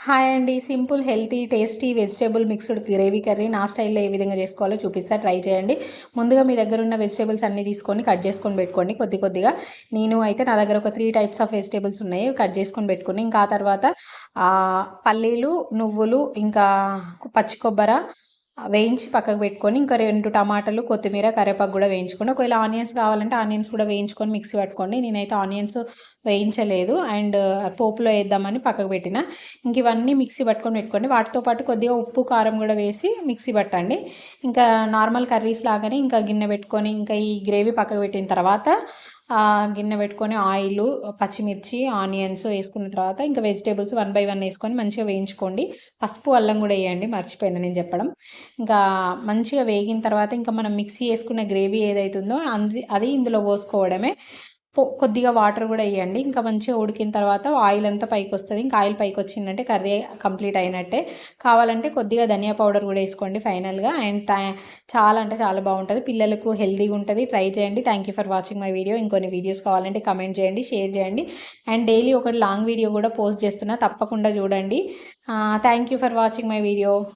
Hi అండి. Simple, healthy, tasty vegetable mixed gravy curry నా స్టైల్‌లో ఏ విధంగా చేసుకోవాలో చూపిస్తా. ట్రై చేయండి. ముందుగా మీ దగ్గర ఉన్న వెజిటబుల్స్ అన్నీ తీసుకొని కట్ చేసుకొని పెట్టుకోండి కొద్ది కొద్దిగా. నేను అయితే నా దగ్గర ఒక 3 టైప్స్ ఆఫ్ వెజిటబుల్స్ ఉన్నాయి. కట్ చేసుకొని పెట్టుకొని ఇంకా ఆ తర్వాత పల్లీలు, నువ్వులు, ఇంకా పచ్చి కొబ్బర వేయించి పక్కకు పెట్టుకొని, ఇంకా 2 టమాటాలు, కొత్తిమీర, కరివేపాకు కూడా వేయించుకోండి. ఒకవేళ ఆనియన్స్ కావాలంటే ఆనియన్స్ కూడా వేయించుకొని మిక్సీ పట్టుకోండి. నేనైతే ఆనియన్స్ వేయించలేదు అండ్ పోపులో వేద్దామని పక్కకు పెట్టిన. ఇంక ఇవన్నీ మిక్సీ పట్టుకొని పెట్టుకోండి. వాటితో పాటు కొద్దిగా ఉప్పు, కారం కూడా వేసి మిక్సీ పట్టండి. ఇంకా నార్మల్ కర్రీస్ లాగానే ఇంకా గిన్నె పెట్టుకొని, ఇంకా ఈ గ్రేవీ పక్కకు పెట్టిన తర్వాత గిన్నె పెట్టుకొని ఆయిలు, పచ్చిమిర్చి, ఆనియన్స్ వేసుకున్న తర్వాత ఇంకా వెజిటేబుల్స్ 1 బై 1 వేసుకొని మంచిగా వేయించుకోండి. పసుపు, అల్లం కూడా వేయండి, మర్చిపోయాను నేను చెప్పడం. ఇంకా మంచిగా వేగిన తర్వాత ఇంకా మనం మిక్సీ చేసుకున్న గ్రేవీ ఏదైతుందో అది ఇందులో పోసుకోవడమే. కొద్దిగా వాటర్ కూడా వేయండి. ఇంకా మంచిగా ఉడికిన తర్వాత ఆయిల్ అంతా పైకి వస్తుంది. ఇంకా ఆయిల్ పైకి వచ్చిందంటే కర్రీ కంప్లీట్ అయినట్టే. కావాలంటే కొద్దిగా ధనియా పౌడర్ కూడా వేసుకోండి ఫైనల్గా. అండ్ చాలా అంటే చాలా బాగుంటుంది, పిల్లలకు హెల్తీగా ఉంటుంది. ట్రై చేయండి. Thank you for watching my video. ఇంకొన్ని వీడియోస్ కావాలంటే కమెంట్ చేయండి, షేర్ చేయండి. అండ్ డైలీ ఒకటి లాంగ్ వీడియో కూడా పోస్ట్ చేస్తున్నా, తప్పకుండా చూడండి. Thank you for watching my video.